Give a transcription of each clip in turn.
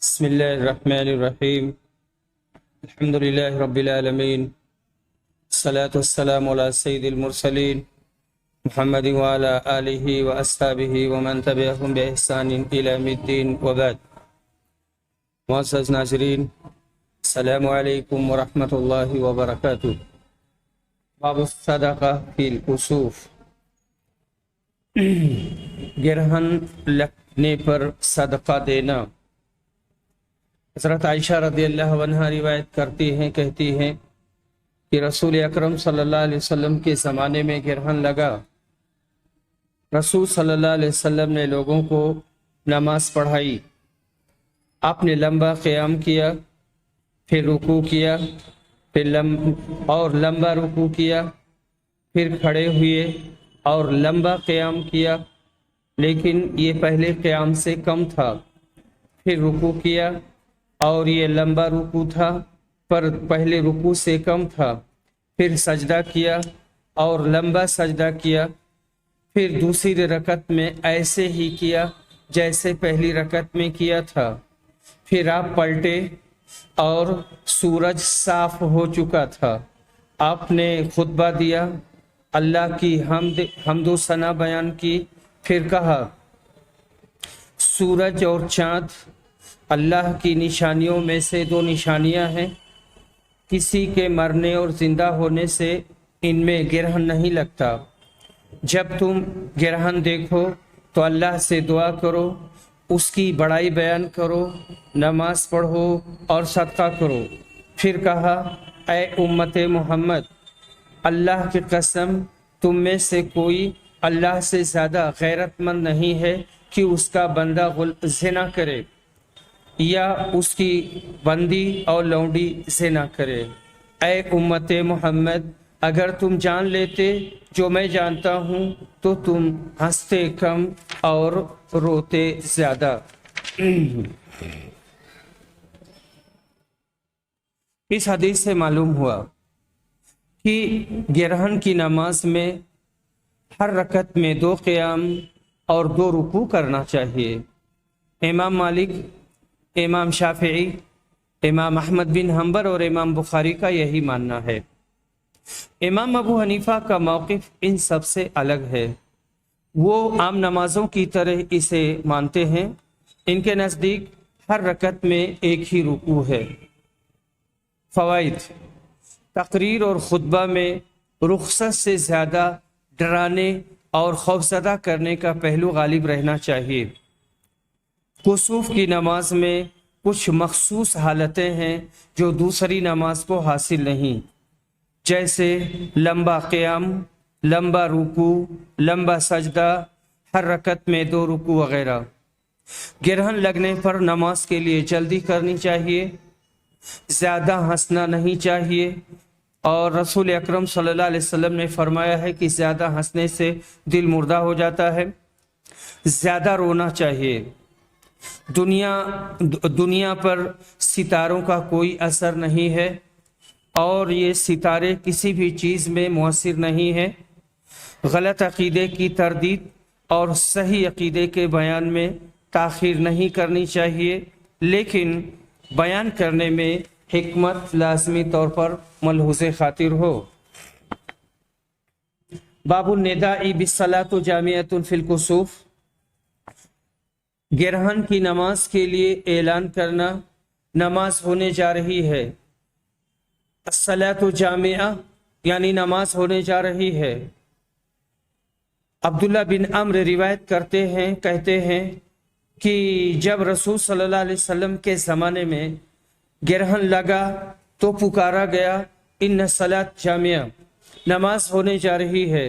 بسم الله الرحمن الرحيم. الحمد لله رب العالمين. الصلاة والسلام على سيد المرسلين محمد وعلى آله وأصحابه ومن تبعهم بإحسان إلى يوم الدين وبعد. معزز ناظرین، السلام علیکم ورحمۃ اللہ وبرکاتہ. باب الصدقہ فی الکسوف. گرہن لگنے پر صدقہ دینا. حضرت عائشہ رضی اللہ عنہا روایت کرتی ہیں، کہتی ہیں کہ رسول اکرم صلی اللہ علیہ وسلم کے زمانے میں گرہن لگا. رسول صلی اللہ علیہ وسلم نے لوگوں کو نماز پڑھائی. آپ نے لمبا قیام کیا، پھر رکوع کیا، پھر لمبا رکوع کیا، پھر کھڑے ہوئے اور لمبا قیام کیا، لیکن یہ پہلے قیام سے کم تھا. پھر رکوع کیا اور یہ لمبا رکوع تھا پر پہلے رکوع سے کم تھا. پھر سجدہ کیا اور لمبا سجدہ کیا. پھر دوسری رکعت میں ایسے ہی کیا جیسے پہلی رکعت میں کیا تھا. پھر آپ پلٹے اور سورج صاف ہو چکا تھا. آپ نے خطبہ دیا، اللہ کی حمد و ثنا بیان کی. پھر کہا، سورج اور چاند اللہ کی نشانیوں میں سے دو نشانیاں ہیں. کسی کے مرنے اور زندہ ہونے سے ان میں گرہن نہیں لگتا. جب تم گرہن دیکھو تو اللہ سے دعا کرو، اس کی بڑائی بیان کرو، نماز پڑھو اور صدقہ کرو. پھر کہا، اے امت محمد، اللہ کی قسم تم میں سے کوئی اللہ سے زیادہ غیرت مند نہیں ہے کہ اس کا بندہ زنا کرے یا اس کی بندی اور لونڈی زنا کرے. اے امت محمد، اگر تم جان لیتے جو میں جانتا ہوں تو تم ہنستے کم اور روتے زیادہ. اس حدیث سے معلوم ہوا کہ گرہن کی نماز میں ہر رکعت میں 2 قیام اور 2 رکوع کرنا چاہیے. امام مالک، امام شافعی، امام احمد بن حنبل اور امام بخاری کا یہی ماننا ہے. امام ابو حنیفہ کا موقف ان سب سے الگ ہے. وہ عام نمازوں کی طرح اسے مانتے ہیں. ان کے نزدیک ہر رکعت میں ایک ہی رکوع ہے. فوائد: تقریر اور خطبہ میں رخصت سے زیادہ ڈرانے اور خوفزدہ کرنے کا پہلو غالب رہنا چاہیے. کسوف کی نماز میں کچھ مخصوص حالتیں ہیں جو دوسری نماز کو حاصل نہیں، جیسے لمبا قیام، لمبا رکوع، لمبا سجدہ، ہر رکعت میں 2 رکوع وغیرہ. گرہن لگنے پر نماز کے لیے جلدی کرنی چاہیے، زیادہ ہنسنا نہیں چاہیے، اور رسول اکرم صلی اللہ علیہ وسلم نے فرمایا ہے کہ زیادہ ہنسنے سے دل مردہ ہو جاتا ہے. زیادہ رونا چاہیے. دنیا پر ستاروں کا کوئی اثر نہیں ہے اور یہ ستارے کسی بھی چیز میں مؤثر نہیں ہیں. غلط عقیدے کی تردید اور صحیح عقیدے کے بیان میں تاخیر نہیں کرنی چاہیے، لیکن بیان کرنے میں حکمت لازمی طور پر ملحوظ خاطر ہو. باب النداء بالصلاۃ جامعۃ فی الکسوف. گرہن کی نماز کے لیے اعلان کرنا، نماز ہونے جا رہی ہے. الصلاۃ جامعہ یعنی نماز ہونے جا رہی ہے. عبداللہ بن عمرو روایت کرتے ہیں، کہتے ہیں کہ جب رسول صلی اللہ علیہ وسلم کے زمانے میں گرہن لگا تو پکارا گیا، ان الصلاۃ جامعہ، نماز ہونے جا رہی ہے.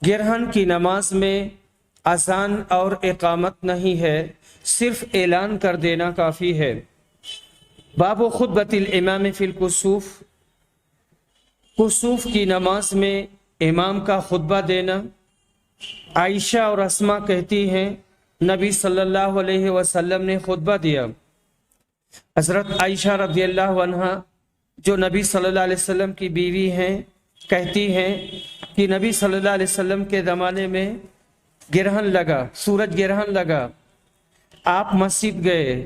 گرہن کی نماز میں اذان اور اقامت نہیں ہے، صرف اعلان کر دینا کافی ہے. باب خطبۃ الامام فی الکسوف. کسوف کی نماز میں امام کا خطبہ دینا. عائشہ اور اسما کہتی ہیں، نبی صلی اللہ علیہ وسلم نے خطبہ دیا. حضرت عائشہ رضی اللہ عنہا جو نبی صلی اللہ علیہ وسلم کی بیوی ہیں، کہتی ہیں کہ نبی صلی اللہ علیہ وسلم کے زمانے میں گرہن لگا، سورج گرہن لگا. آپ مسجد گئے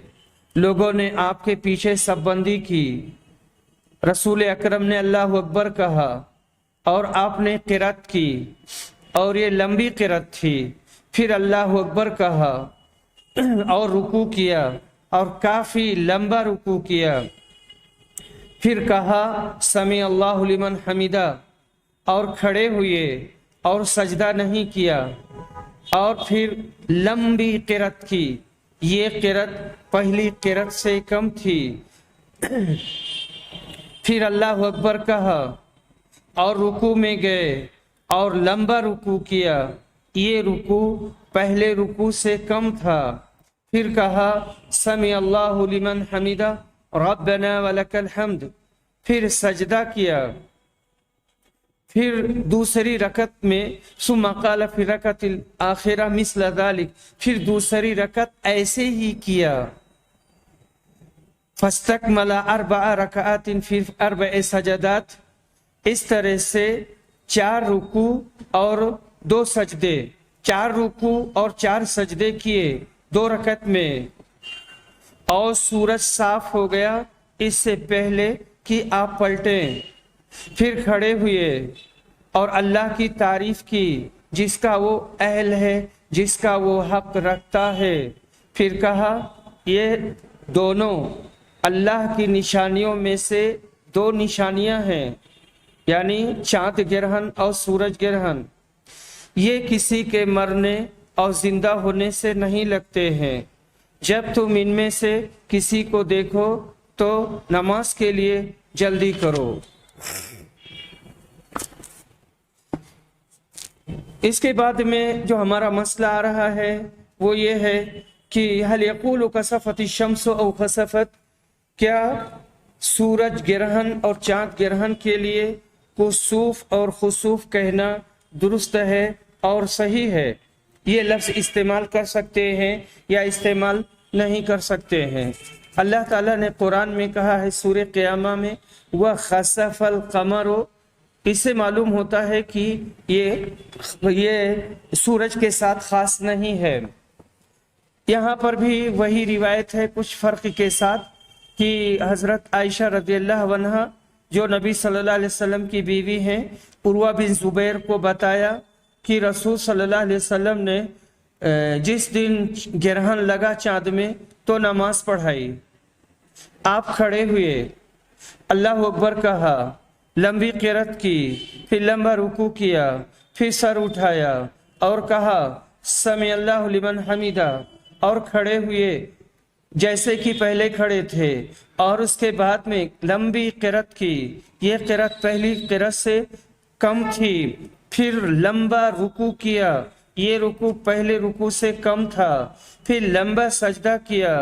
लोगों ने आपके पीछे सबबंदी की, रसूल अकरम ने अल्लाह अकबर कहा और आपने किरात की और ये लंबी किरात थी। फिर अल्लाह अकबर कहा और रुकू किया और काफ़ी लंबा रुकू किया। फिर कहा समी अल्लाहु लिमन हमीदा और खड़े हुए और सजदा नहीं किया और फिर लंबी किरात की। ये किरात पहली किरात से कम थी। फिर अल्लाह अकबर कहा और रुकू में गए और लंबा रुकू किया। ये रुकू पहले रुकू से कम था। फिर कहा समी अल्लाहु लिमन हमीदा रब्बना वलकल हम्द। फिर सजदा किया। फिर दूसरी रकत में सुम्मा क़ाल फी रकतिल आखिरा मिस्ल ज़ालिक। फिर दूसरी रकत ऐसे ही किया। फस्तकमला अर्बअ रकअतिन फी अर्बअ सजदात। इस तरह से 4 रुकू और 2 सजदे, 4 रुकू और 4 सजदे किए 2 रकत में। और सूरज साफ हो गया इससे पहले कि आप पलटें। फिर खड़े हुए और अल्लाह की तारीफ की जिसका वो अहल है, जिसका वो हक रखता है। फिर कहा ये दोनों अल्लाह की निशानियों में से 2 निशानियां हैं, यानी चांद ग्रहण और सूरज ग्रहण। ये किसी के मरने और जिंदा होने से नहीं लगते हैं। जब तुम इनमें से किसी को देखो तो नमाज के लिए जल्दी करो। इसके बाद में जो हमारा मसला आ रहा है वो ये है कि हल यक़ूलु कसफ़ति शम्स औ खसफ़त, क्या सूरज ग्रहण और चांद ग्रहण के लिए कुसूफ और खुसूफ कहना दुरुस्त है और सही है? ये लफ्ज़ इस्तेमाल कर सकते हैं या इस्तेमाल नहीं कर सकते हैं? अल्लाह ताला ने कुरान में कहा है सूरह क़ियामा में वह खसफ़ल क़मरो। इससे मालूम होता है कि ये सूरज के साथ ख़ास नहीं है। यहाँ पर भी वही रिवायत है कुछ फ़र्क के साथ कि हज़रत आयशा रज़ियल्लाहु अन्हा जो नबी सल्लल्लाहु अलैहि वसल्लम की बीवी हैं, उर्वा बिन ज़ुबैर को बताया कि रसूल सल्लल्लाहु अलैहि वसल्लम ने जिस दिन ग्रहण लगा चाँद में तो नमाज पढ़ाई। आप खड़े हुए, अल्लाह अकबर कहा, लंबी किरात की, फिर लंबा रुकू किया, फिर सर उठाया और कहा समी अल्लाहु लिमन हमीदा और खड़े हुए जैसे कि पहले खड़े थे। और उसके बाद में लंबी किरात की। ये किरात पहली किरात से कम थी। फिर लंबा रुकू किया। ये रुकू पहले रुकू से कम था। फिर लंबा सजदा किया।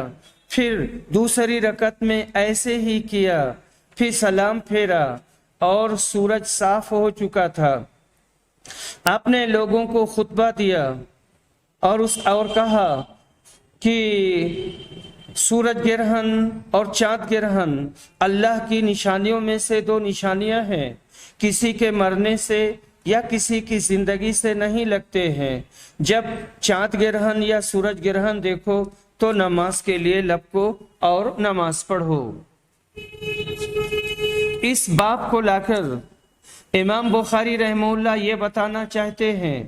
फिर दूसरी रकत में ऐसे ही किया। फिर सलाम फेरा और सूरज साफ हो चुका था। आपने लोगों को खुतबा दिया और कहा कि सूरज ग्रहण और चाँद ग्रहण अल्लाह की निशानियों में से 2 निशानियां हैं। किसी के मरने से या किसी की जिंदगी से नहीं लगते हैं। जब चाँद ग्रहण या सूरज ग्रहण देखो तो नमाज के लिए लपको और नमाज पढ़ो। इस बाब को लाकर इमाम बुखारी रहमहुल्लाह ये बताना चाहते हैं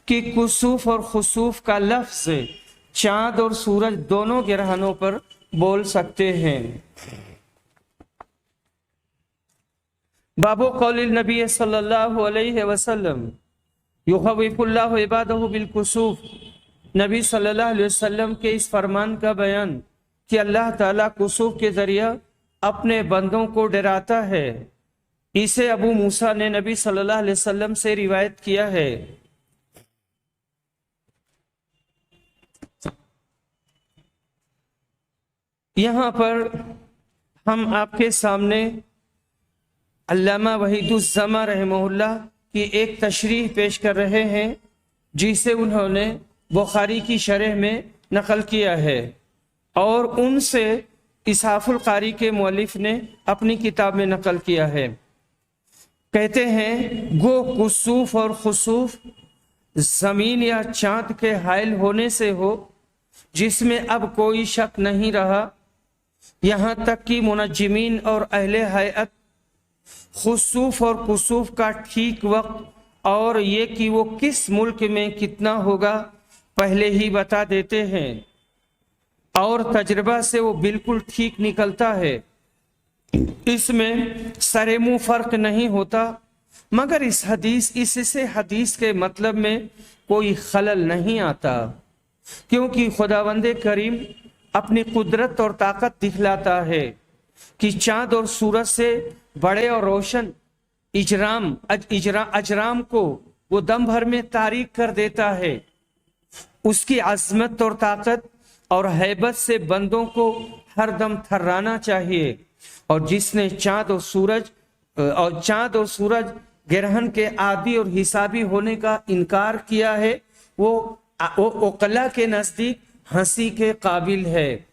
कि कुसूफ और खुसूफ का लफ्ज चाँद और सूरज दोनों ग्रहणों पर बोल सकते हैं। बाबो कौलिल नबी सल्लल्लाहु अलैहि वसल्लम युखव्विफुल्लाहु इबादहु बिल कुसूफ। नबी सल्लल्लाहु अलैहि वसल्लम के इस फरमान का बयान कि अल्लाह ताला कुसूफ के जरिया अपने बंदों को डराता है, इसे अबू मूसा ने नबी सल्लल्लाहु अलैहि वसल्लम से रिवायत किया है। यहाँ पर हम आपके सामने अल्लामा वहीदुज़्ज़मा रहमहुल्लाह की एक तशरीह पेश कर रहे हैं जिसे उन्होंने बुखारी की शरह में नकल किया है और उनसे इसाफुल कारी के मुअल्लिफ ने अपनी किताब में नकल किया है। कहते हैं गो कुसूफ और खुसूफ जमीन या चांद के हायल होने से हो जिसमें अब कोई शक नहीं रहा यहाँ तक कि मुनज्जिमीन और अहले हैअत खुसूफ और कुसूफ का ठीक वक्त और ये कि वो किस मुल्क में कितना होगा पहले ही बता देते हैं, और तजर्बा से वो बिल्कुल ठीक निकलता है। इसमें सरे मुंह फर्क नहीं होता, मगर इससे हदीस के मतलब में कोई खलल नहीं आता, क्योंकि खुदावंदे करीम अपनी कुदरत और ताकत दिखलाता है कि चांद और सूरज से बड़े और रोशन अजराम को वो दम भर में तारीक कर देता है। उसकी अजमत और ताकत और हैबत से बंदों को हर दम थर्राना चाहिए। और जिसने चांद और सूरज ग्रहण के आदि और हिसाबी होने का इनकार किया है, वो ओकला के नजदीक हंसी के काबिल है।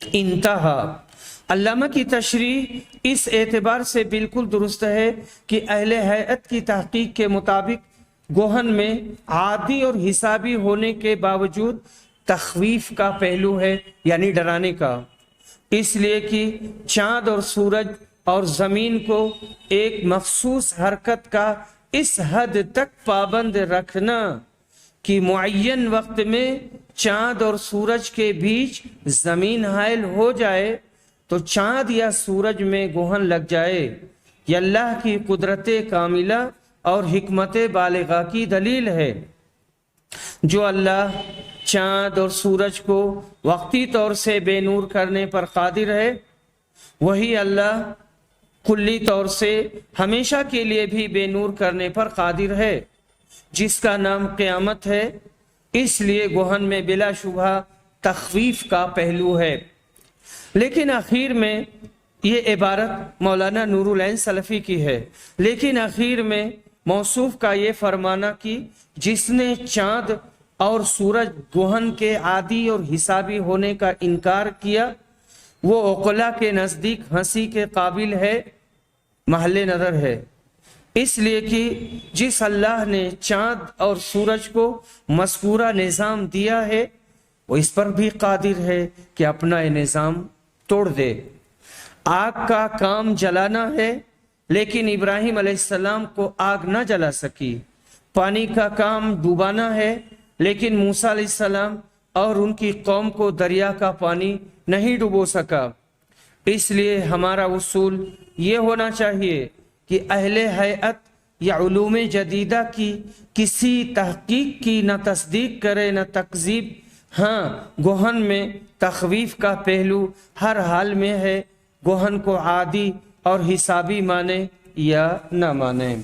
इंतहा। अल्लामा की तशरीह इस एतबार से बिल्कुल दुरुस्त है कि अहले हैअत की तहकीक के मुताबिक गोहन में आदि और हिसाबी होने के बावजूद तखवीफ का पहलू है, यानी डराने का। इसलिए कि चांद और सूरज और जमीन को एक मखसूस हरकत का इस हद तक पाबंद रखना कि मुअय्यन वक्त में चांद और सूरज के बीच जमीन हायल हो जाए तो चांद या सूरज में गोहन लग जाए, ये अल्लाह की कुदरत कामिला और हिकमत बालिगा की दलील है। जो अल्लाह चांद और सूरज को वक्ती तौर से बेनूर करने पर कादिर है, वही अल्लाह कुल्ली तौर से हमेशा के लिए भी बेनूर करने पर कादिर है, जिसका नाम क़यामत है। इसलिए गोहन में बिला शुबहा तखवीफ का पहलू है। लेकिन आखिर में ये इबारत मौलाना नूरुल ऐन सलफ़ी की है, लेकिन आखिर में मौसूफ का ये फरमाना कि जिसने चांद और सूरज गोहन के आदि और हिसाबी होने का इनकार किया, वो ओकला के नज़दीक हंसी के काबिल है, महले नज़र है। इसलिए कि जिस अल्लाह ने चांद और सूरज को मज़कूरा निज़ाम दिया है, वो इस पर भी कादिर है कि अपना ये निज़ाम तोड़ दे। आग का काम जलाना है, लेकिन इब्राहिम अलैहिस्सलाम को आग न जला सकी। पानी का काम डुबाना है, लेकिन मूसा अलैहिस्सलाम और उनकी कौम को दरिया का पानी नहीं डुबो सका। इसलिए हमारा उसूल ये होना चाहिए कि अहले हैअत या उलूम जदीदा की किसी तहकीक की न तस्दीक करे न तकजीब। हाँ, गोहन में तखवीफ का पहलू हर हाल में है, गोहन को आदि और हिसाबी माने या न माने।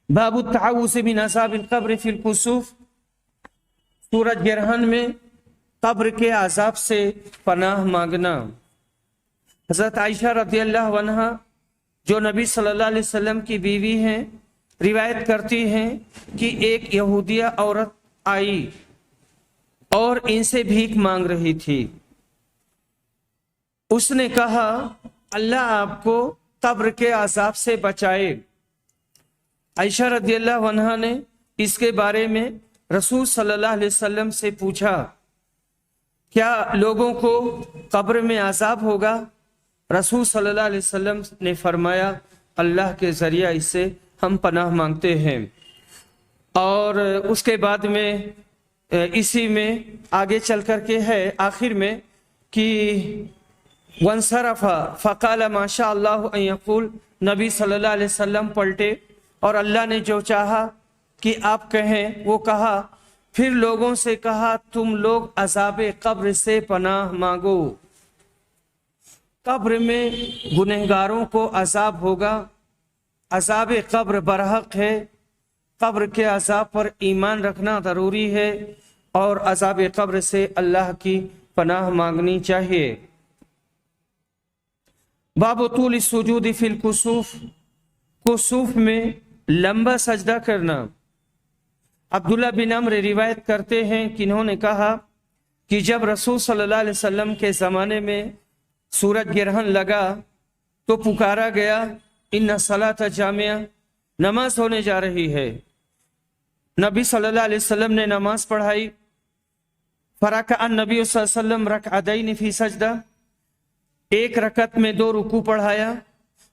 बाबु तआवुज़ मिन अज़ाबिल क़ब्र फिल कुसूफ। सूरज ग्रहण में कब्र के अजाब से पनाह मांगना। हज़रत आयशा रज़ियल्लाहु अन्हा जो नबी सल्लल्लाहु अलैहि वसल्लम की बीवी हैं, रिवायत करती हैं कि एक यहूदिया औरत आई और इनसे भीख मांग रही थी। उसने कहा, अल्लाह आपको कब्र के अजाब से बचाए। आयशा रज़ियल्लाहु अन्हा ने इसके बारे में रसूल सल्लल्लाहु अलैहि वसल्लम से पूछा, क्या लोगों को कब्र में अजाब होगा? रसूल सल्लल्लाहु अलैहि वसल्लम ने फरमाया, अल्लाह के जरिया इससे हम पनाह मांगते हैं। और उसके बाद में इसी में आगे चल कर के है आखिर में कि वंसरफा फ़क़ाल माशा अल्लाह अन यक़ूल। नबी सल्लल्लाहु अलैहि वसल्लम पलटे और अल्लाह ने जो चाहा कि आप कहें वो कहा। फिर लोगों से कहा, तुम लोग अज़ाबे कब्र से पनाह मांगो। कब्र में गुनहगारों को अजाब होगा। अजाब कब्र बरहक है। कब्र के अजाब पर ईमान रखना ज़रूरी है और अजाब कब्र से अल्लाह की पनाह मांगनी चाहिए। बाब तूल सुजूद फिल कुसूफ। कुसूफ में लंबा सजदा करना। अब्दुल्ला बिन अम्र रिवायत करते हैं कि इन्होंने कहा कि जब रसूल सल्लल्लाहु अलैहि वसल्लम के ज़माने में सूरज ग्रहण लगा तो पुकारा गया, इन्ना सलात जामिया, नमाज होने जा रही है। नबी सल्लल्लाहु अलैहि वसल्लम ने नमाज पढ़ाई। फरकअन नबी सल्लल्लाहु अलैहि वसल्लम रकअतैन फी सजदा, एक रकत में 2 रुकू पढ़ाया,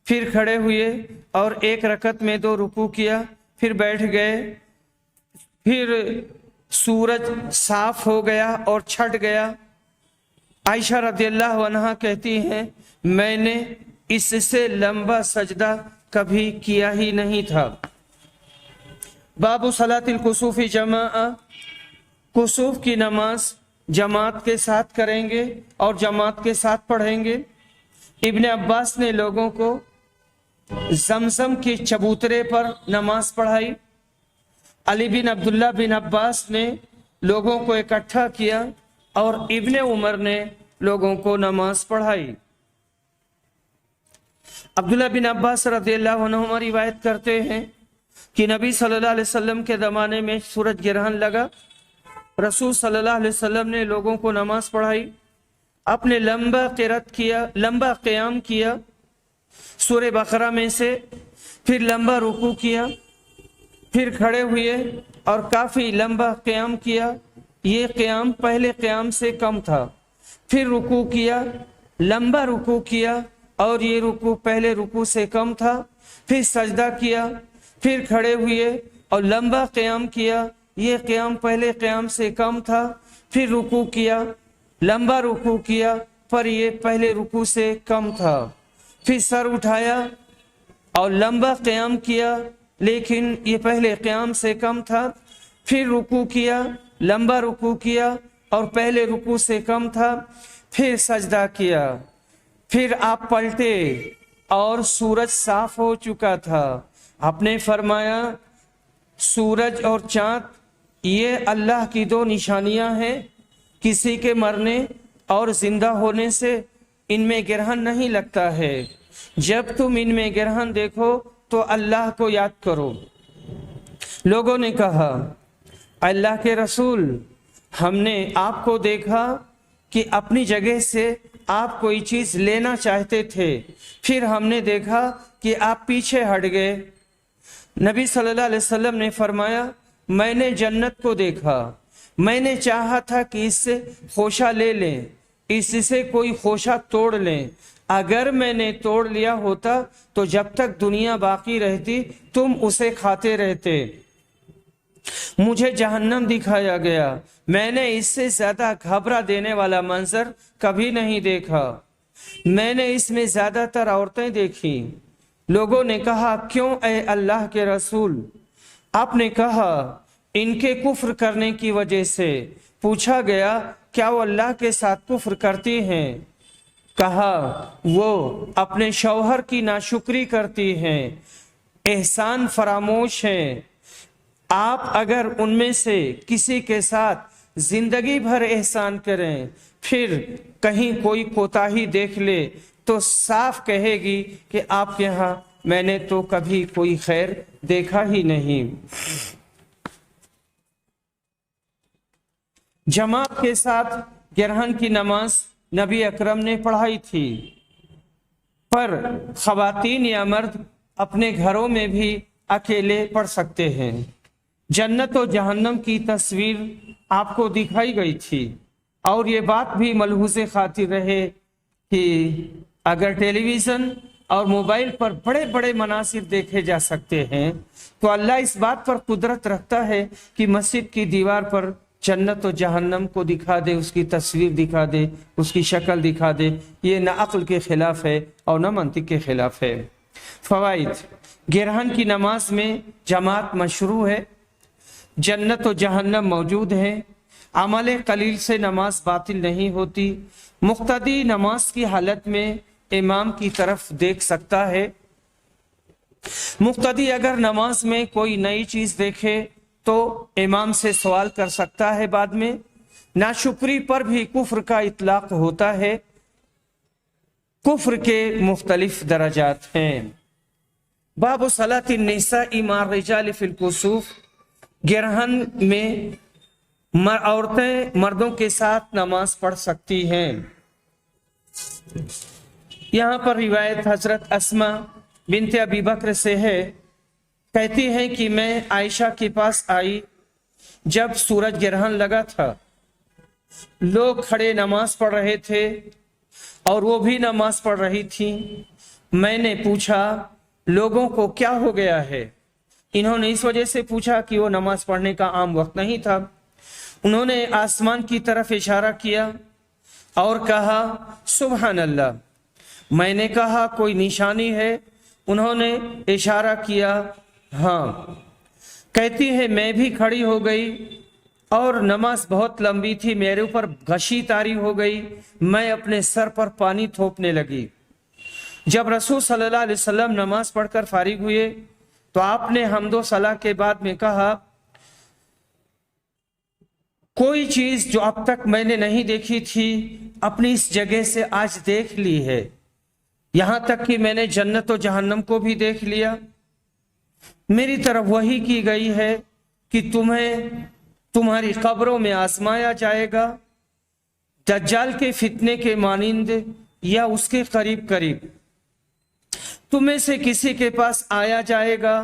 फिर खड़े हुए और एक रकत में 2 रुकू किया, फिर बैठ गए। फिर सूरज साफ हो गया और छट गया। आयशा रदियल्लाहु अन्हा कहती हैं, मैंने इससे लंबा सजदा कभी किया ही नहीं था। बाबू सलातिल कुसूफी जमाअ, कुसूफ की नमाज जमात के साथ करेंगे और जमात के साथ पढ़ेंगे। इब्न अब्बास ने लोगों को जमजम के चबूतरे पर नमाज पढ़ाई। अली बिन अब्दुल्ला बिन अब्बास ने लोगों को इकट्ठा किया और इब्ने उमर ने लोगों को नमाज पढ़ाई। अब्दुल्ला बिन अब्बास रज़ियल्लाहु अन्हुमा रिवायत करते हैं कि नबी सल्लल्लाहु अलैहि वसल्लम के ज़माने में सूरज ग्रहण लगा। रसूल सल्लल्लाहु अलैहि वसल्लम ने लोगों को नमाज पढ़ाई। आपने लंबा क़िरात किया, लंबा क़याम किया सूरह बकरा में से, फिर लंबा रुकू किया, फिर खड़े हुए और काफ़ी लंबा क़याम किया। ये क़याम पहले क़याम से कम था। फिर रुकू किया, लंबा रुकू किया और ये रुकू पहले रुकू से कम था। फिर सजदा किया, फिर खड़े हुए और लंबा क़याम किया। ये क़याम पहले क़याम से कम था। फिर रुकू किया, लंबा रुकू किया, पर ये पहले रुकू से कम था। फिर सर उठाया और लंबा क़याम किया, लेकिन ये पहले क़याम से कम था। फिर रुकू किया, लंबा रुकू किया और पहले रुकू से कम था। फिर सजदा किया, फिर आप पलटे और सूरज साफ हो चुका था। आपने फरमाया, सूरज और चाँद ये अल्लाह की 2 निशानियां हैं। किसी के मरने और जिंदा होने से इनमें ग्रहण नहीं लगता है। जब तुम इनमें ग्रहण देखो तो अल्लाह को याद करो। लोगों ने कहा, अल्लाह के रसूल, हमने आपको देखा कि अपनी जगह से आप कोई चीज़ लेना चाहते थे, फिर हमने देखा कि आप पीछे हट गए। नबी सल्लल्लाहु अलैहि वसल्लम ने फरमाया, मैंने जन्नत को देखा, मैंने चाहा था कि इससे खोशा ले लें, इससे कोई खोशा तोड़ लें। अगर मैंने तोड़ लिया होता तो जब तक दुनिया बाकी रहती तुम उसे खाते रहते। मुझे जहन्नम दिखाया गया, मैंने इससे ज्यादा घबरा देने वाला मंजर कभी नहीं देखा। मैंने इसमें ज्यादातर औरतें देखी। लोगों ने कहा, क्यों ए अल्लाह के रसूल? आपने कहा, इनके कुफ्र करने की वजह से। पूछा गया, क्या वो अल्लाह के साथ कुफ्र करती हैं? कहा, वो अपने शौहर की नाशुक्री करती हैं, एहसान फरामोश हैं। आप अगर उनमें से किसी के साथ जिंदगी भर एहसान करें, फिर कहीं कोई कोताही देख ले तो साफ कहेगी कि आपके यहाँ मैंने तो कभी कोई खैर देखा ही नहीं। जमात के साथ ग्रहण की नमाज नबी अकरम ने पढ़ाई थी, पर खवातीन या मर्द अपने घरों में भी अकेले पढ़ सकते हैं। जन्नत और जहन्नम की तस्वीर आपको दिखाई गई थी और ये बात भी मलहूज़े खातिर रहे कि अगर टेलीविज़न और मोबाइल पर बड़े बड़े मनासिर देखे जा सकते हैं तो अल्लाह इस बात पर कुदरत रखता है कि मस्जिद की दीवार पर जन्नत और जहन्नम को दिखा दे, उसकी तस्वीर दिखा दे, उसकी शक्ल दिखा दे। ये न अक्ल के खिलाफ है और न मंतिक के खिलाफ है। फ़वाइद, ग्रहण की नमाज में जमात मशरू है, जन्नत और जहन्नम मौजूद है। अमल कलील से नमाज बातिल नहीं होती। मुक्तदी नमाज की हालत में इमाम की तरफ देख सकता है। मुक्तदी अगर नमाज में कोई नई चीज देखे तो इमाम से सवाल कर सकता है। बाद में नाशुक्री पर भी कुफ्र का इतलाक होता है। कुफ्र के मुख्तलिफ दराजात हैं। बाबु सलातिन निसाई मार रिजाल फिल कुसूफ, ग्रहण में औरतें मर्दों के साथ नमाज पढ़ सकती हैं। यहाँ पर रिवायत हजरत अस्मा बिनते अबी बकर से है, कहती हैं कि मैं आयशा के पास आई जब सूरज ग्रहण लगा था, लोग खड़े नमाज पढ़ रहे थे और वो भी नमाज पढ़ रही थी। मैंने पूछा लोगों को क्या हो गया है। इन्होंने इस वजह से पूछा कि वो नमाज पढ़ने का आम वक्त नहीं था। उन्होंने आसमान की तरफ इशारा किया और कहा सुभान अल्लाह। मैंने कहा कोई निशानी है? उन्होंने इशारा किया हाँ। कहती है मैं भी खड़ी हो गई और नमाज बहुत लंबी थी, मेरे ऊपर घसी तारी हो गई। मैं अपने सर पर पानी थोपने लगी। जब रसूल सल्लल्लाहु अलैहि वसल्लम नमाज पढ़कर फारिग हुए तो आपने हम्दो सलाह के बाद में कहा कोई चीज जो अब तक मैंने नहीं देखी थी अपनी इस जगह से आज देख ली है। यहां तक कि मैंने जन्नत और जहन्नम को भी देख लिया। मेरी तरफ वही की गई है कि तुम्हें तुम्हारी कब्रों में आजमाया जाएगा, दज्जाल के फितने के मानिंद या उसके करीब करीब। तुम्हें से किसी के पास आया जाएगा,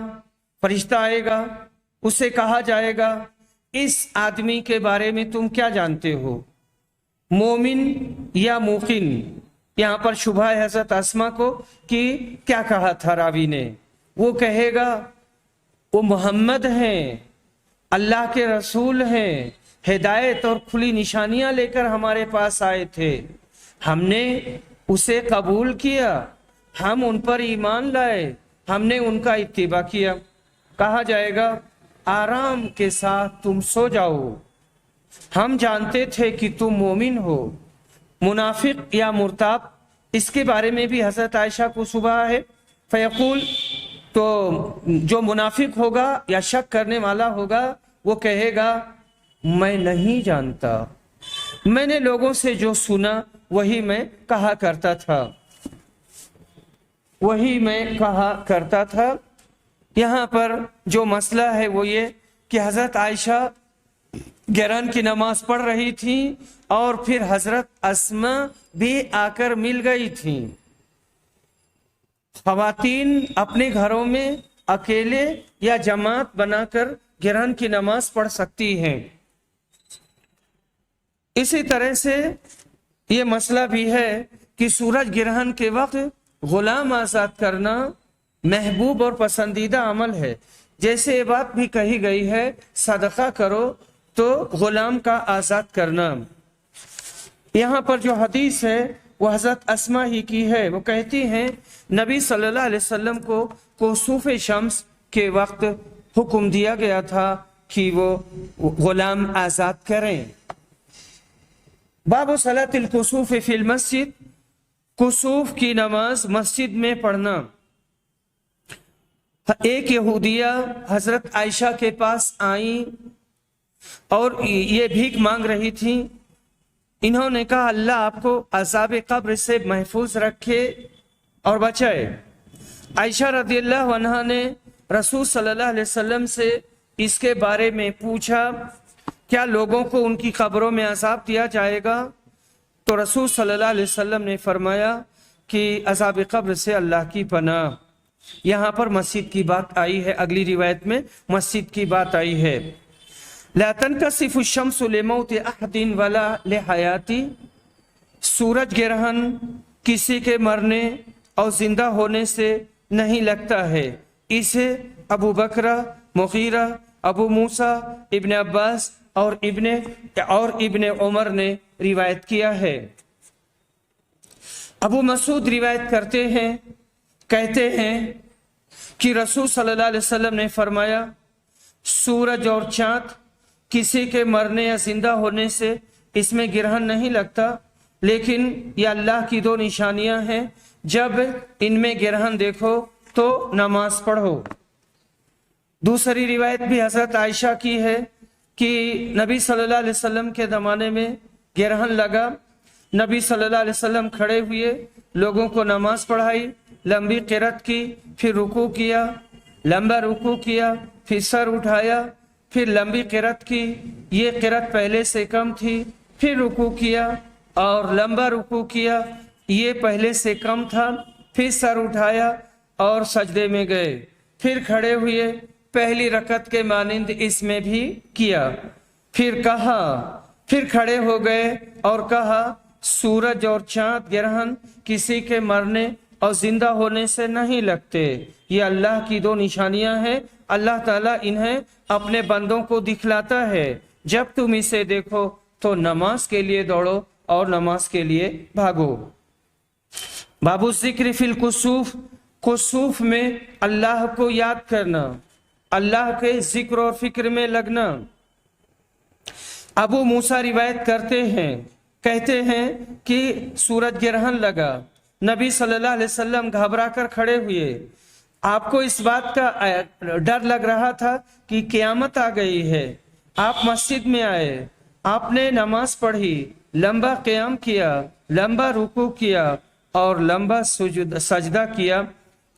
फरिश्ता आएगा, उसे कहा जाएगा इस आदमी के बारे में तुम क्या जानते हो, मोमिन या मुकिन। यहां पर शुभा है हजरत अस्मा को कि क्या कहा था रावी ने। वो कहेगा वो मोहम्मद हैं, अल्लाह के रसूल हैं, हिदायत और खुली निशानियां लेकर हमारे पास आए थे, हमने उसे कबूल किया, हम उन पर ईमान लाए, हमने उनका इत्तिबा किया। कहा जाएगा आराम के साथ तुम सो जाओ, हम जानते थे कि तुम मोमिन हो। मुनाफिक या मुर्ताब, इसके बारे में भी हजरत आयशा को सुबह है। फयकुल, तो जो मुनाफिक होगा या शक करने वाला होगा वो कहेगा मैं नहीं जानता, मैंने लोगों से जो सुना वही मैं कहा करता था, वही मैं कहा करता था। यहाँ पर जो मसला है वो ये कि हजरत आयशा ग्रहण की नमाज पढ़ रही थी और फिर हजरत अस्मा भी आकर मिल गई थी। ख़वातीन अपने घरों में अकेले या जमात बनाकर ग्रहण की नमाज पढ़ सकती हैं। इसी तरह से ये मसला भी है कि सूरज ग्रहण के वक्त गुलाम आजाद करना महबूब और पसंदीदा अमल है। जैसे ये बात भी कही गई है सदका करो तो गुलाम का आजाद करना। यहाँ पर जो हदीस है वो हजरत अस्मा ही की है। वो कहती हैं नबी सल्लल्लाहु अलैहि वसल्लम को कुसूफ शम्स के वक्त हुक्म दिया गया था कि वो गुलाम आजाद करें। बाबु सलातिल कुसूफ फिल मस्जिद, कुसूफ की नमाज मस्जिद में पढ़ना। एक यहूदिया हजरत आयशा के पास आई और ये भीख मांग रही थी। इन्होंने कहा अल्लाह आपको अज़ाब कब्र से महफूज रखे और बचाए। आयशा रज़ियल्लाहु अन्हा ने रसूल सल्लल्लाहु अलैहि वसल्लम से इसके बारे में पूछा क्या लोगों को उनकी कब्रों में अज़ाब दिया जाएगा? तो रसूल सल्लल्लाहु अलैहि वसल्लम ने फरमाया कि अज़ाब कब्र से अल्लाह की पनाह। यहाँ पर मस्जिद की बात आई है, अगली रिवायत में मस्जिद की बात आई है। ला तनकसिफु शम्सु लिमौति अहदिन वला लिहयाती, सूरज ग्रहण किसी के मरने और जिंदा होने से नहीं लगता है। इसे अबू बकरा, मुगीरा, अबू मूसा, इब्न अब्बास और इब्ने उमर ने रिवायत किया है। अबू मसूद रिवायत करते हैं, कहते हैं कि रसूल सल्लल्लाहु अलैहि वसल्लम ने फरमाया सूरज और चांद किसी के मरने या जिंदा होने से इसमें ग्रहण नहीं लगता, लेकिन ये अल्लाह की दो निशानियां हैं, जब इनमें ग्रहण देखो तो नमाज पढ़ो। दूसरी रिवायत भी हजरत आयशा की है कि नबी सल्लल्लाहु अलैहि वसल्लम के ज़माने में ग्रहण लगा, नबी सल्लल्लाहु अलैहि वसल्लम खड़े हुए, लोगों को नमाज पढ़ाई, लंबी किरत की, फिर रुकू किया, लंबा रुकू किया, फिर सर उठाया, फिर लंबी किरत की, ये किरत पहले से कम थी, फिर रुकू किया और लंबा रुकू किया, ये पहले से कम था, फिर सर उठाया और सजदे में गए, फिर खड़े हुए, पहली रकत के मानिंद इसमें भी किया। फिर कहा, फिर खड़े हो गए और कहा, सूरज और चांद ग्रहण किसी के मरने और जिंदा होने से नहीं लगते, ये अल्लाह की दो निशानियां हैं। अल्लाह ताला इन्हें अपने बंदों को दिखलाता है। जब तुम इसे देखो तो नमाज के लिए दौड़ो और नमाज के लिए भागो। बाबू जिक्र फिल कुसूफ, कुसूफ में अल्लाह को याद करना, अल्लाह के जिक्र और फिक्र में लगना। अबू मूसा रिवायत करते हैं, कहते हैं कि सूरज ग्रहण लगा, नबी सल्लल्लाहु अलैहि वसल्लम घबरा कर खड़े हुए। आपको इस बात का डर लग रहा था कि क़यामत आ गई है। आप मस्जिद में आए, आपने नमाज पढ़ी, लंबा क़याम किया, लंबा रुकू किया और लंबा सजदा किया।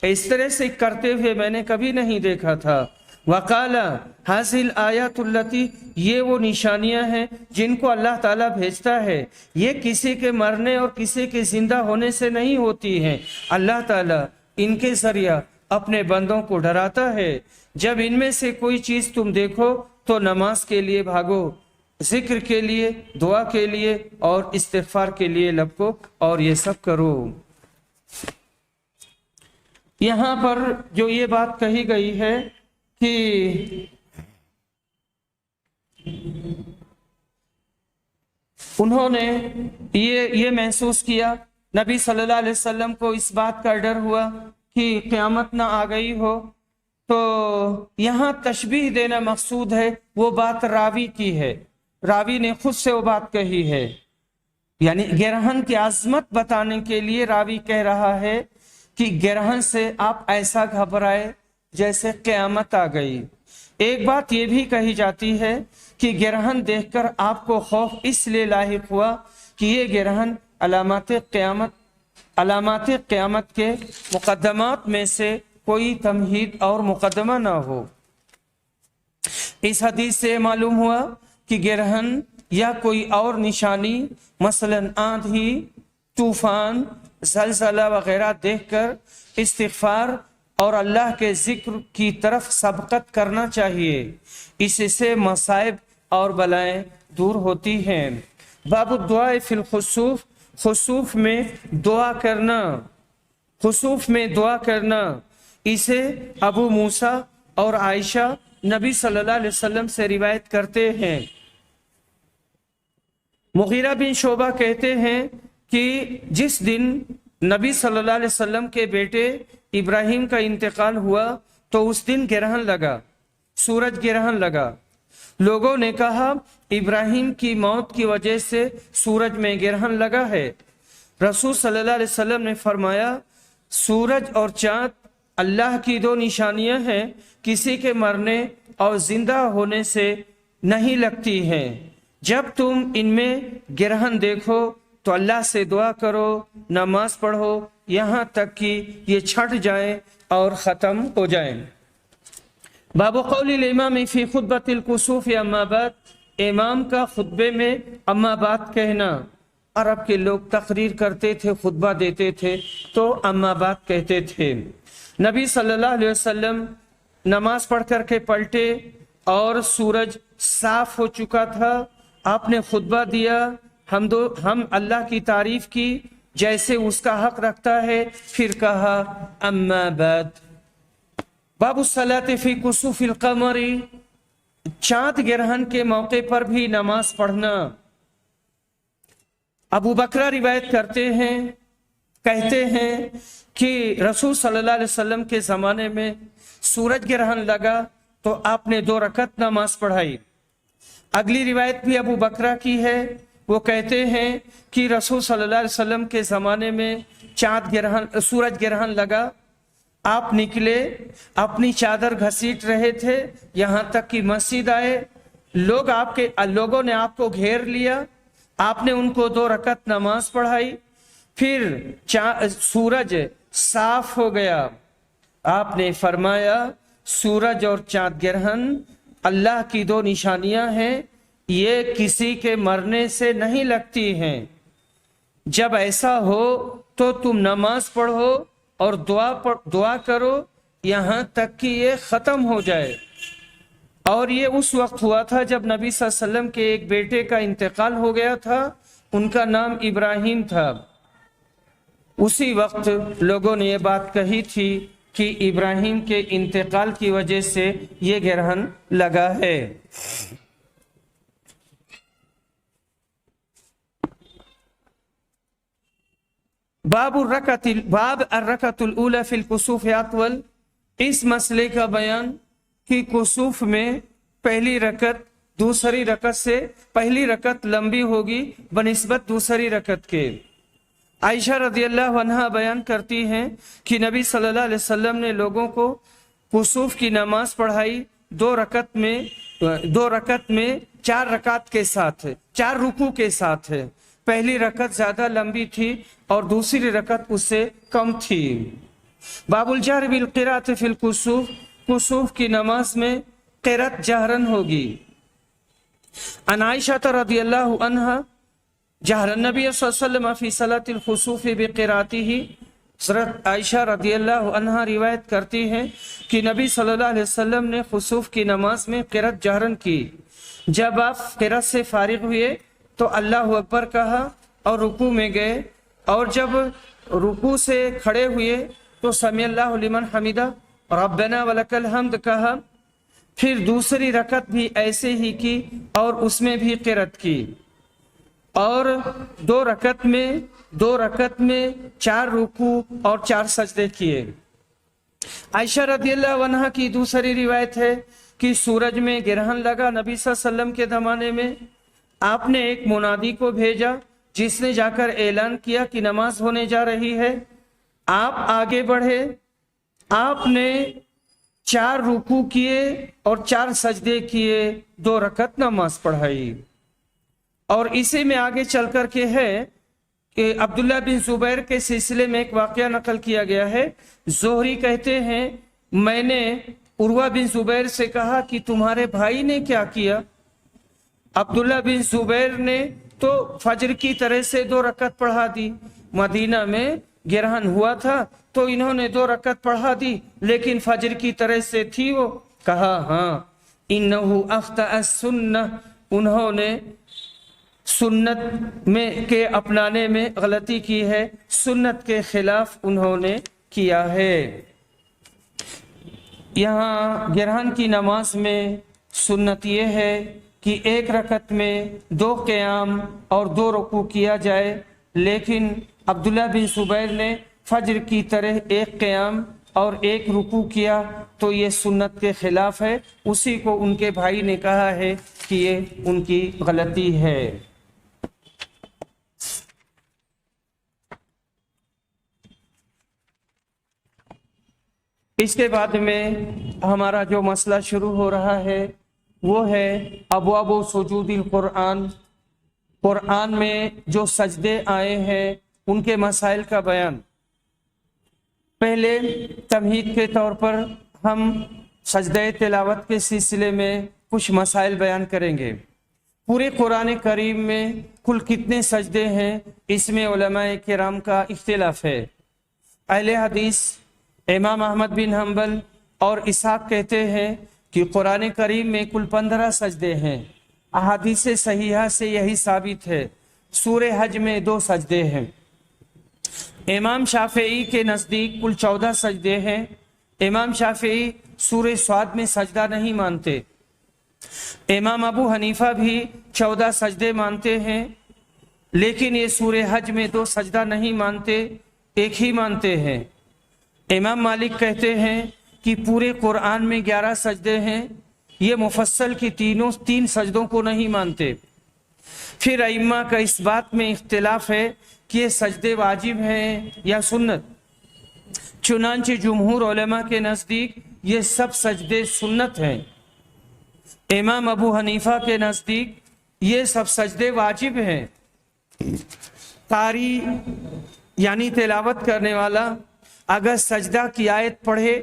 इस तरह से करते हुए मैंने कभी नहीं देखा था। वकाला हासिल आयातुल्लती, ये वो निशानियां हैं जिनको अल्लाह ताला भेजता है। ये किसी के मरने और किसी के जिंदा होने से नहीं होती हैं। अल्लाह ताला इनके जरिया अपने बंदों को डराता है। जब इनमें से कोई चीज तुम देखो तो नमाज के लिए भागो, जिक्र के लिए, दुआ के लिए और इस्तिग़फ़ार के लिए लपको और ये सब करो। यहाँ पर जो ये बात कही गई है कि उन्होंने ये महसूस किया, नबी सल्लल्लाहु अलैहि वसल्लम को इस बात का डर हुआ कि क़यामत ना आ गई हो। तो यहाँ तशबीह देना मकसूद है, वो बात रावी की है, रावी ने खुद से वो बात कही है। यानी ग्रहण की आजमत बताने के लिए रावी कह रहा है कि ग्रहण से आप ऐसा घबराए जैसे क़यामत आ गई। एक बात यह भी कही जाती है कि ग्रहण देखकर आपको खौफ इसलिए लाहिक हुआ कि ये ग्रहण अलामात क़यामत के मुकद्दमात में से कोई तमहीद और मुकदमा ना हो। इस हदीस से मालूम हुआ कि ग्रहण या कोई और निशानी, मसलन आंधी, तूफान, ज़लज़ला वगैरह देखकर इस्तिग़फ़ार और अल्लाह के जिक्र की तरफ सबकत करना चाहिए। इससे मसाइब और बलाएं दूर होती हैं। बाबु दुआ फिल खुसूफ, खुसूफ में दुआ करना, खुसूफ में दुआ करना। इसे अबू मूसा और आयशा नबी सल्लल्लाहु अलैहि वसल्लम से रिवायत करते हैं। मुगीरा बिन शोबा कहते हैं कि जिस दिन नबी सल्लल्लाहु अलैहि वसल्लम के बेटे इब्राहिम का इंतकाल हुआ तो उस दिन ग्रहण लगा, सूरज ग्रहण लगा। लोगों ने कहा इब्राहिम की मौत की वजह से सूरज में ग्रहण लगा है। रसूल सल्लल्लाहु अलैहि वसल्लम ने फरमाया, सूरज और चाँद अल्लाह की दो निशानियां हैं, किसी के मरने और जिंदा होने से नहीं लगती हैं। जब तुम इनमें ग्रहण देखो तो अल्लाह से दुआ करो, नमाज पढ़ो, यहाँ तक कि ये छट जाए और ख़त्म हो जाए। बाबू कौलिल इमाम फी खुतबतिल कुसूफ अम्मा बाद, इमाम का खुतबे में अम्मा बाद कहना। अरब के लोग तकरीर करते थे, खुतबा देते थे तो अम्मा बाद कहते थे। नबी सल्लल्लाहु अलैहि वसल्लम नमाज पढ़ कर के पलटे और सूरज साफ हो चुका था। आपने खुतबा दिया, हम अल्लाह की तारीफ की जैसे उसका हक रखता है। फिर कहा अम्मा बाद। बाबू सलात फी कुसूफिल कमरी, चाँद ग्रहण के मौके पर भी नमाज पढ़ना। अबू बकरा रिवायत करते हैं, कहते हैं कि रसूल सल्लल्लाहु अलैहि वसल्लम के ज़माने में सूरज ग्रहण लगा तो आपने 2 रकत नमाज पढ़ाई। अगली रिवायत भी अबू बकरा की है, वो कहते हैं कि रसूल सल्लल्लाहु अलैहि वसल्लम के ज़माने में सूरज ग्रहण लगा, आप निकले, अपनी चादर घसीट रहे थे, यहाँ तक कि मस्जिद आए, लोगों ने आपको घेर लिया, आपने उनको 2 रकत नमाज पढ़ाई। फिर सूरज साफ हो गया, आपने फरमाया सूरज और चाँद ग्रहण अल्लाह की 2 निशानियां हैं, ये किसी के मरने से नहीं लगती हैं। जब ऐसा हो तो तुम नमाज पढ़ो और दुआ करो यहाँ तक कि ये ख़त्म हो जाए। اور یہ اس وقت ہوا تھا جب نبی صلی اللہ علیہ وسلم کے ایک بیٹے کا انتقال ہو گیا تھا، ان کا نام ابراہیم تھا۔ اسی وقت لوگوں نے یہ بات کہی تھی کہ ابراہیم کے انتقال کی وجہ سے یہ گرہن لگا ہے۔ باب الرکعۃ الاولی فی الکسوف اطول، اس مسئلے کا بیان کہ کسوف میں پہلی رکعت دوسری رکعت سے پہلی رکعت لمبی ہوگی بنسبت دوسری رکعت کے۔ عائشہ رضی اللہ عنہا بیان کرتی ہیں کہ نبی صلی اللہ علیہ وسلم نے لوگوں کو کسوف کی نماز پڑھائی دو رکعت میں 4 رکعت کے ساتھ، 4 رکوع کے ساتھ۔ پہلی رکعت زیادہ لمبی تھی اور دوسری رکعت اس سے کم تھی۔ باب الجہر بالقراءۃ فی الکسوف، کسوف کی نماز میں قرأت جہرن ہوگی۔ عن عائشہ رضی اللہ عنہا جہر النبی صلی اللہ علیہ وسلم فی صلاۃ الخسوف بقراءتہ، حضرت عائشہ رضی اللہ عنہا روایت کرتی ہیں کہ نبی صلی اللہ علیہ وسلم نے خسوف کی نماز میں قرأت جہرن کی۔ جب آپ قرأت سے فارغ ہوئے تو اللہ اکبر کہا اور رکوع میں گئے، اور جب رکوع سے کھڑے ہوئے تو سمی اللہ لمن حمدہ ربنا ولک الحمد کہا۔ پھر دوسری رکعت بھی ایسے ہی کی اور اس میں بھی قرأت کی، اور دو رکعت میں 4 رکوع اور 4 سجدے کیے۔ عائشہ رضی اللہ عنہا کی دوسری روایت ہے کہ سورج میں گرہن لگا نبی صلی اللہ علیہ وسلم کے زمانے میں، آپ نے ایک منادی کو بھیجا جس نے جا کر اعلان کیا کہ نماز ہونے جا رہی ہے۔ آپ آگے بڑھے، آپ نے 4 رکوع کیے اور 4 سجدے کیے، 2 رکعت نماز پڑھائی۔ اور اسی میں آگے چل کر کے ہے کہ عبداللہ بن زبیر کے سلسلے میں ایک واقعہ نقل کیا گیا ہے۔ زہری کہتے ہیں میں نے عروہ بن زبیر سے کہا کہ تمہارے بھائی نے کیا کیا؟ عبداللہ بن زبیر نے تو فجر کی طرح سے 2 رکعت پڑھا دی، مدینہ میں گرہن ہوا تھا تو انہوں نے 2 رکعت پڑھا دی، لیکن فجر کی طرح سے تھی وہ؟ کہا ہاں، انہو اخطأ السنہ، انہوں نے سنت میں کے اپنانے میں غلطی کی ہے، سنت کے خلاف انہوں نے کیا ہے۔ یہاں گرہن کی نماز میں سنت یہ ہے کہ 1 رکعت میں 2 قیام اور 2 رکوع کیا جائے، لیکن عبداللہ بن زبیر نے فجر کی طرح 1 قیام اور 1 رکوع کیا تو یہ سنت کے خلاف ہے۔ اسی کو ان کے بھائی نے کہا ہے کہ یہ ان کی غلطی ہے۔ اس کے بعد میں ہمارا جو مسئلہ شروع ہو رہا ہے وہ ہے ابواب سجود القرآن، قرآن میں جو سجدے آئے ہیں ان کے مسائل کا بیان۔ پہلے تمہید کے طور پر ہم سجدہ تلاوت کے سلسلے میں کچھ مسائل بیان کریں گے۔ پورے قرآن کریم میں کل کتنے سجدے ہیں، اس میں علماء کرام کا اختلاف ہے۔ اہل حدیث امام احمد بن حنبل اور اسحاق کہتے ہیں کہ قرآن کریم میں کل 15 سجدے ہیں۔ احادیث صحیحہ سے یہی ثابت ہے۔ سورہ حج میں 2 سجدے ہیں۔ امام شافعی کے نزدیک کل 14 سجدے ہیں۔ امام شافعی سورہ صاد میں سجدہ نہیں مانتے۔ امام ابو حنیفہ بھی 14 سجدے مانتے ہیں، لیکن یہ سورہ حج میں 2 سجدہ نہیں مانتے، 1 ہی مانتے ہیں۔ امام مالک کہتے ہیں کہ پورے قرآن میں 11 سجدے ہیں، یہ مفصل کی 3 سجدوں کو نہیں مانتے۔ پھر ائمہ کا اس بات میں اختلاف ہے کہ یہ سجدے واجب ہیں یا سنت۔ چنانچہ جمہور علماء کے نزدیک یہ سب سجدے سنت ہیں۔ امام ابو حنیفہ کے نزدیک یہ سب سجدے واجب ہیں۔ قاری یعنی تلاوت کرنے والا اگر سجدہ کی آیت پڑھے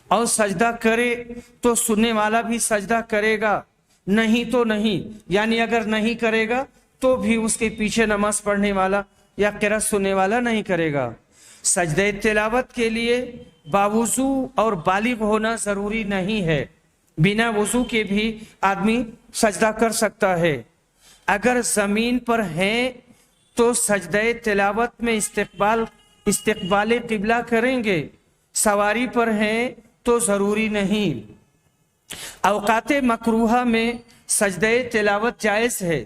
اور سجدہ کرے تو سننے والا بھی سجدہ کرے گا، نہیں تو نہیں، یعنی اگر نہیں کرے گا تو بھی اس کے پیچھے نماز پڑھنے والا یا قرأت سننے والا نہیں کرے گا۔ سجدہ تلاوت کے لیے باوضو اور بالغ ہونا ضروری نہیں ہے، बिना वजू के भी आदमी सजदा कर सकता है। अगर जमीन पर है तो सजदे तिलावत में इस्तकबाल किबला करेंगे, सवारी पर हैं तो ज़रूरी नहीं। औकात मकरूहा में सजदे तिलावत जायज़ है,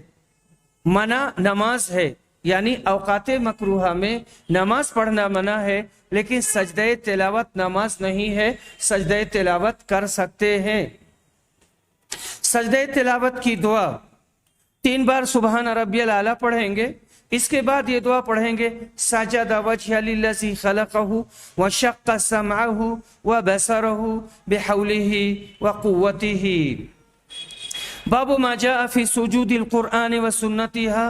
मना नमाज है, यानी औकात मकरूहा में नमाज पढ़ना मना है, लेकिन सजदे तिलावत नमाज नहीं है, सजदे तिलावत कर सकते हैं। सजदे तिलावत की दुआ 3 बार सुबहान रब्बियल आला पढ़ेंगे, इसके बाद ये दुआ पढ़ेंगे सजदा वजह लिल्लज़ी खलक़हु व शक्क़ समअहु व बसरहु बिहौलिही व कुव्वतिही। बाबु मा जाअ फी सुजूदिल कुरआन व सुन्नतिहा,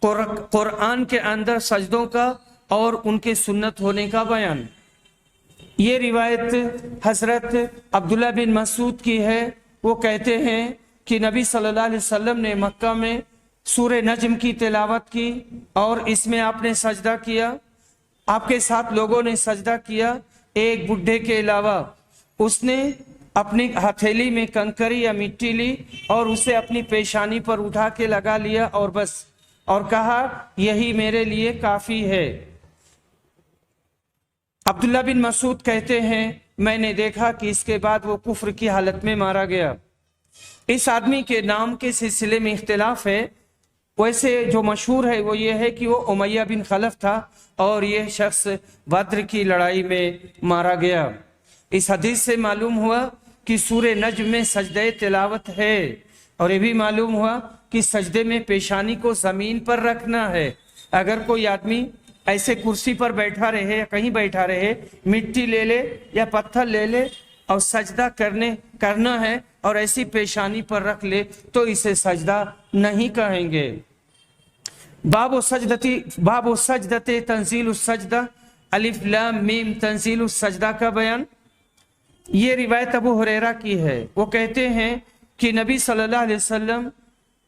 कुरआन के अंदर सजदों का और उनके सुन्नत होने का बयान। ये रिवायत हजरत अब्दुल्ला बिन मसूद की है। वो कहते हैं कि नबी सल्लल्लाहु अलैहि वसल्लम ने मक्का में सूरे नज्म की तिलावत की और इसमें आपने सजदा किया। आपके साथ लोगों ने सजदा किया। एक बुढ़े के अलावा उसने अपनी हथेली में कंकरी या मिट्टी ली और उसे अपनी पेशानी पर उठा के लगा लिया और बस, और कहा यही मेरे लिए काफी है। अब्दुल्ला बिन मसूद कहते हैं मैंने देखा कि इसके बाद वो कुफ्र की हालत में मारा गया। इस आदमी के नाम के सिलसिले में इख्तिलाफ है। वैसे जो मशहूर है वो ये है कि वो उमैया बिन खलफ था और ये शख्स बद्र की लड़ाई में मारा गया। इस हदीस से मालूम हुआ कि सूरे नज्म में सजदे तिलावत है, और ये भी मालूम हुआ कि सजदे में पेशानी को जमीन पर रखना है। अगर कोई आदमी ऐसे कुर्सी पर बैठा रहे या कहीं बैठा रहे, मिट्टी ले ले या पत्थर ले ले और सजदा करना है और ऐसी पेशानी पर रख ले तो इसे सजदा नहीं कहेंगे। बाबो सजदते तंजील सजदा अलिफ लाम मीम तंजील सजदा का बयान। ये रिवायत अबू हुरैरा की है। वो कहते हैं कि नबी सल्लल्लाहु अलैहि वसल्लम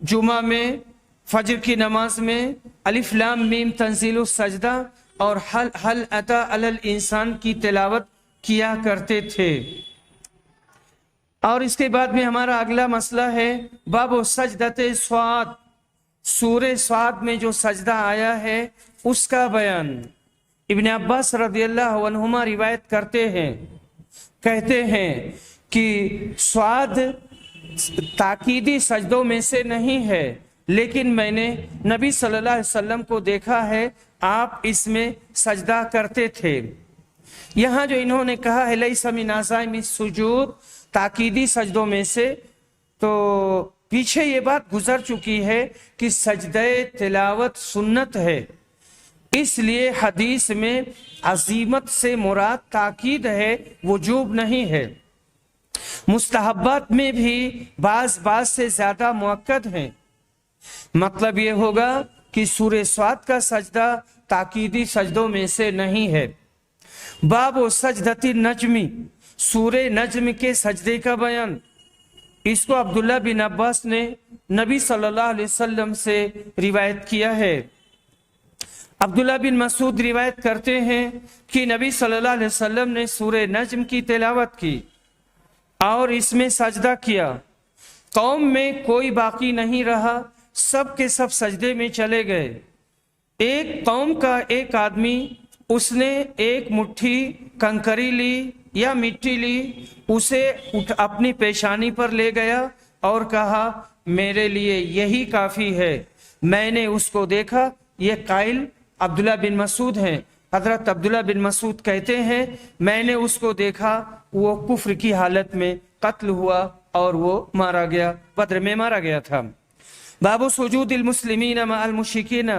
जुमा में फजर की नमाज में अलिफ लाम मीम तंजील सजदा और हल अता अलल इंसान की तिलावत किया करते थे। और इसके बाद में हमारा अगला मसला है बाबो सजदते स्वाद, सूरे स्वाद में जो सजदा आया है उसका बयान। इब्न अब्बास रदियल्लाहु अन्हुमा रिवायत करते हैं, कहते हैं कि स्वाद ताकीदी सजदों में से नहीं है, लेकिन मैंने नबी सल्लल्लाहु अलैहि वसल्लम को देखा है आप इसमें सजदा करते थे। यहाँ जो इन्होंने कहा है लैसा मिन अज़ाइम सुजूद, ताकीदी सजदों में से, तो पीछे ये बात गुजर चुकी है कि सजदे तिलावत सुन्नत है, इसलिए हदीस में अजीमत से मुराद ताकीद है, वजूब नहीं है। मुस्तहब्बात में भी बाज से ज्यादा मुअक्कद हैं। मतलब ये होगा कि सूरे स्वाद का सजदा ताकीदी सजदों में से नहीं है। बाब सजदती नजमी, सूरे नज्म के सजदे का बयान। इसको अब्दुल्ला बिन अब्बास ने नबी सल्लल्लाहु अलैहि वसल्लम से रिवायत किया है। अब्दुल्ला बिन मसूद रिवायत करते हैं कि नबी सल्लल्लाहु अलैहि वसल्लम ने सूरे नज्म की तिलावत की और इसमें सजदा किया। कौम में कोई बाकी नहीं रहा, सब के सब सजदे में चले गए। एक कौम का एक आदमी, उसने एक मुट्ठी कंकरी ली या मिट्टी ली, उसे अपनी पेशानी पर ले गया और कहा मेरे लिए यही काफी है। मैंने उसको देखा, ये काइल अब्दुल्ला बिन मसूद हैं। हजरत अब्दुल्ला बिन मसूद कहते हैं मैंने उसको देखा, वो कुफ्र की हालत में कत्ल हुआ और वो मारा गया, बद्र में मारा गया था। बाबू सुजूदिल मुस्लिमीन मअल मुश्रिकीन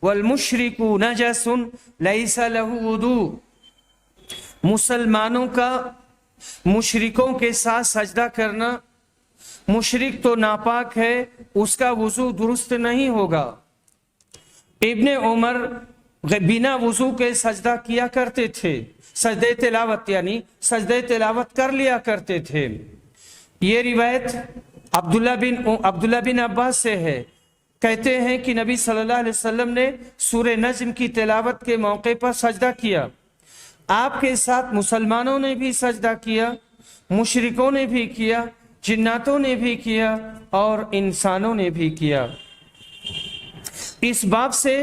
वल मुश्रिकू नजसुन लैसा लहू वुदू, मुसलमानों का मुशरिकों के साथ सजदा करना, मुशरिक तो नापाक है, उसका वुजू दुरुस्त नहीं होगा। इब्ने उमर बिना वुजू के सजदा किया करते थे, सजदे तिलावत यानी सजदे तिलावत कर लिया करते थे। ये रिवायत अब्दुल्ला बिन अब्बास से है। कहते हैं कि नबी सल्लल्लाहु अलैहि वसल्लम ने सूरे नज्म की तिलावत के मौके पर सजदा किया। आपके साथ मुसलमानों ने भी सजदा किया, मुशरिकों ने भी किया, जिन्नातों ने भी किया और इंसानों ने भी किया। इस बाब से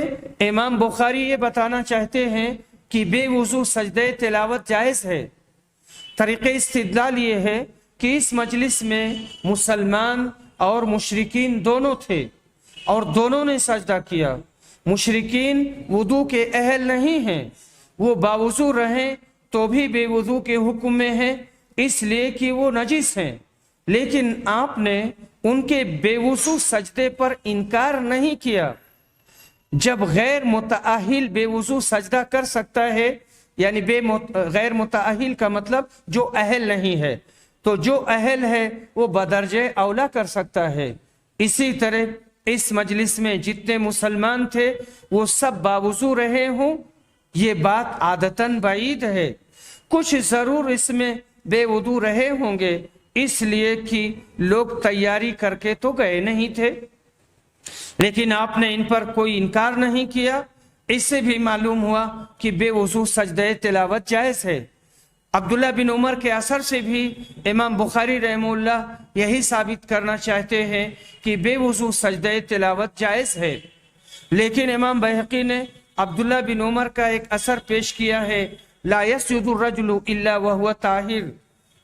इमाम बुखारी ये बताना चाहते हैं कि बेवुजू सजदे तिलावत जायज़ है। तरीक़े इस्तिदलाल ये है कि इस मजलिस में मुसलमान और मुशरिकीन दोनों थे और दोनों ने सजदा किया। मुशरिकीन वुदू के अहल नहीं हैं, वो बावुजू रहें तो भी बेवुजू के हुक्म में है, इसलिए कि वो नजिस हैं। लेकिन आपने उनके बेवुजू सजदे पर इनकार नहीं किया। जब गैर मुतअहिल बेवुजू सजदा कर सकता है, यानी गैर मुतअहिल का मतलब जो अहल नहीं है, तो जो अहल है वो बदरजे औला कर सकता है। इसी तरह इस मजलिस में जितने मुसलमान थे वो सब बावुजू रहे हों, ये बात आदतन बाईद है। कुछ जरूर इसमें बेवुदू रहे होंगे, इसलिए कि लोग तैयारी करके तो गए नहीं थे, लेकिन आपने इन पर कोई इनकार नहीं किया। इससे भी मालूम हुआ कि बेवुजू सजदे तिलावत जायज़ है। अब्दुल्ला बिन उमर के असर से भी इमाम बुखारी रहमहुल्लाह यही साबित करना चाहते हैं कि बेवुजू सजदे तिलावत जायज़ है। लेकिन इमाम बैहक़ी ने अब्दुल्ला बिन उमर का एक असर पेश किया है, ला यसजुदु रजुलु इल्ला वहुवा ताहिर।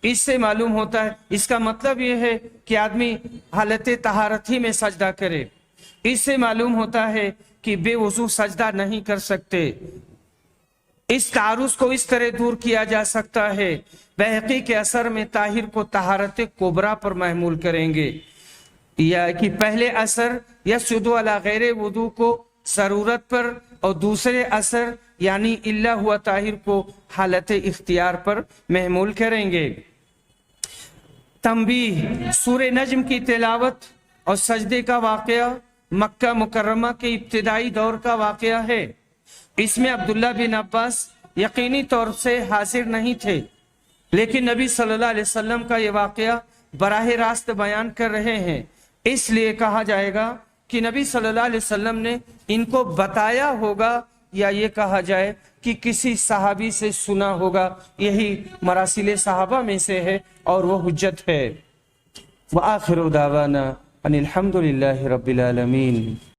इससे मालूम होता है, इसका मतलब यह है कि आदमी हालत तहारत ही में सजदा करे। इससे मालूम होता है कि बेवुजू सजदा नहीं कर सकते। इस तारुस को इस तरह दूर किया जा सकता है, बैहक़ी के असर में ताहिर को तहारत कुबरा पर महमूल करेंगे, या कि पहले असर यसजुदु अला गैर वुदू को जरूरत पर और दूसरे असर यानी इल्ला हुआ ताहिर को हालत इख्तियार पर महमूल करेंगे। तंबीह, सूरे नज्म की तिलावत और सजदे का वाक़या मक्का मुकर्रमा के इब्तिदाई दौर का वाक़या है। इसमें अब्दुल्ला बिन अब्बास यकीनी तौर से हाजिर नहीं थे, लेकिन नबी सल्लल्लाहु अलैहि वसल्लम का ये वाक़या बराह रास्त बयान कर रहे हैं, इसलिए कहा जाएगा कि नबी सल्लल्लाहु अलैहि वसल्लम ने इनको बताया होगा, या ये कहा जाए कि किसी सहाबी से सुना होगा। यही मरासिले सहाबा में से है और वो हुज्जत है। व आखिरु दावाना अनिल हम्दुलिल्लाहि रब्बिल आलमीन।